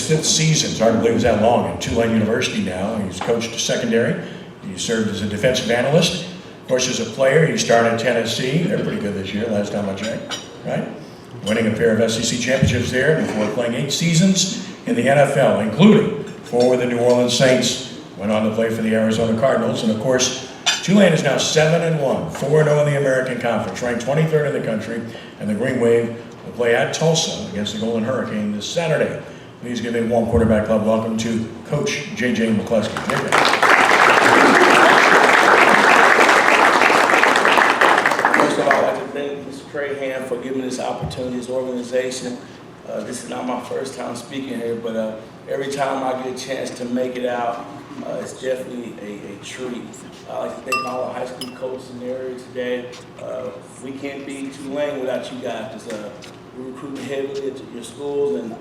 fifth season. It's hard to believe it's that long. At Tulane University now. He's coached secondary. He served as a defensive analyst. Of course, as a player, he started at Tennessee. They're pretty good this year, last time I checked, right? Winning a pair of SEC championships there before playing 8 seasons in the NFL, including 4 with the New Orleans Saints. Went on to play for the Arizona Cardinals. And of course, Tulane is now 7-1, 4-0 in the American Conference, ranked 23rd in the country. And the Green Wave will play at Tulsa against the Golden Hurricane this Saturday. Please give a warm quarterback club welcome to Coach J.J. McCleskey. First of all, I'd like to thank Mr. Crahan for giving this opportunity, his organization. This is not my first time speaking here, but every time I get a chance to make it out, it's definitely a treat. I'd like to thank all the high school coaches in the area today. We can't be Tulane without you guys. We're recruiting heavily at your schools, and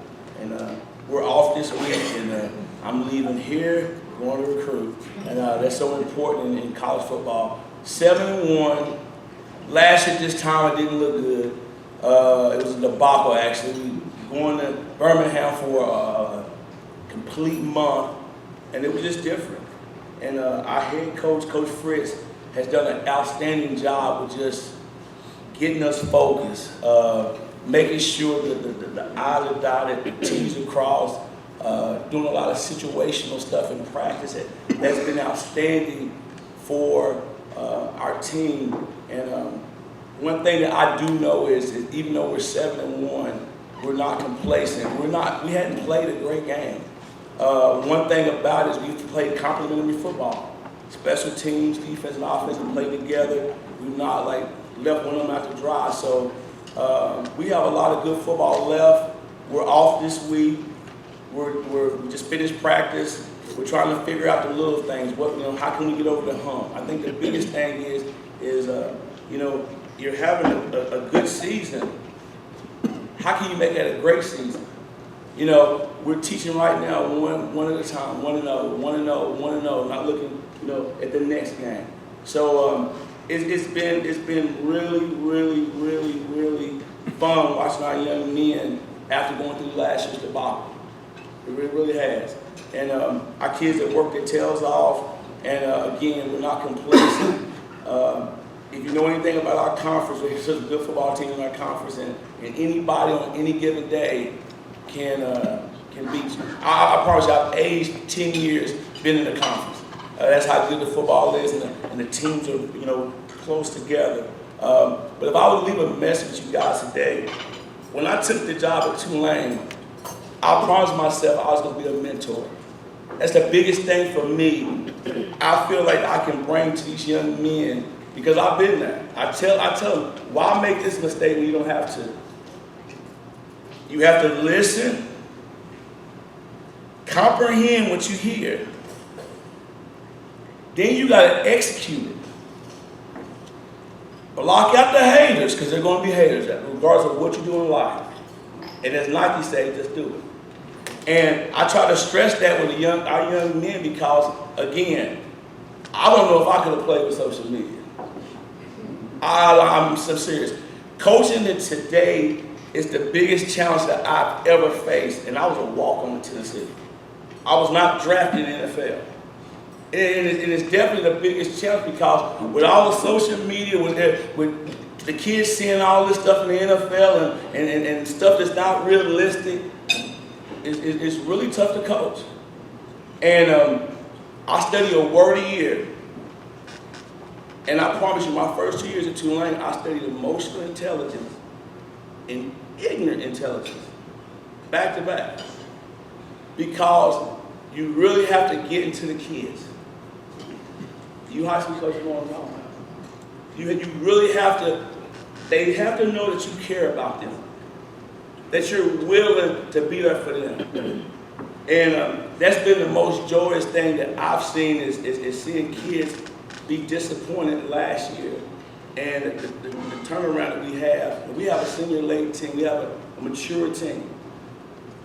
we're off this week, and I'm leaving here, going to recruit. And that's so important in college football. 7-1. Last year at this time, it didn't look good. It was a debacle, actually. We were going to Birmingham for a complete month, and it was just different. And our head coach, Coach Fritz, has done an outstanding job with just getting us focused, making sure that the I's are dotted, the T's are crossed, doing a lot of situational stuff in practice that's been outstanding for our team. And one thing that I do know is that even though we're 7-1, we're not complacent. We hadn't played a great game. One thing about it is we've played complementary football. Special teams, defense and offense have played together. We've not left one of them out to dry. So we have a lot of good football left. We're off this week. We just finished practice. We're trying to figure out the little things. How can we get over the hump? I think the biggest thing is you're having a good season. How can you make that a great season? We're teaching right now one at a time, 1-0, 1-0, 1-0, not looking, at the next game. So it's been really, really, really, really fun watching our young men after going through last year's debacle. It really has. And our kids have worked their tails off, and again, we're not complacent. If you know anything about our conference, we're such a good football team in our conference, and anybody on any given day can beat you. I promise you, I've aged 10 years, been in the conference. That's how good the football is, and the teams are close together. But if I would leave a message with you guys today, when I took the job at Tulane, I promised myself I was going to be a mentor. That's the biggest thing for me. I feel like I can bring to these young men, because I've been there. I tell them, why make this mistake when you don't have to? You have to listen, comprehend what you hear. Then you got to execute it. Block out the haters, because they're going to be haters, regardless of what you do in life. And as Nike say, just do it. And I try to stress that with our young men, because, again, I don't know if I could have played with social media. I'm so serious. Coaching it today is the biggest challenge that I've ever faced, and I was a walk-on to Tennessee. I was not drafted in the NFL. And it's definitely the biggest challenge, because with all the social media, with the kids seeing all this stuff in the NFL and stuff that's not realistic, it's really tough to coach. And I study a word a year. And I promise you, my first 2 years at Tulane, I studied emotional intelligence and ignorant intelligence, back to back. Because you really have to get into the kids. You high school coaches know what I'm talking about. You really have to, they have to know that you care about them, that you're willing to be there for them. And that's been the most joyous thing that I've seen is seeing kids be disappointed last year. And the turnaround that we have a senior late team, we have a mature team.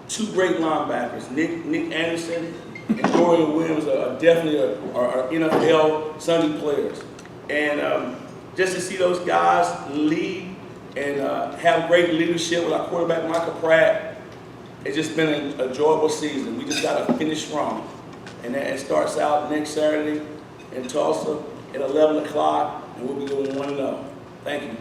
2 great linebackers, Nick Anderson and Dorian Williams are definitely are NFL Sunday players. And just to see those guys lead and have great leadership with our quarterback, Michael Pratt, it's just been an enjoyable season. We just got to finish strong. And then it starts out next Saturday in Tulsa at 11 o'clock, and we'll be doing 1-0. Thank you.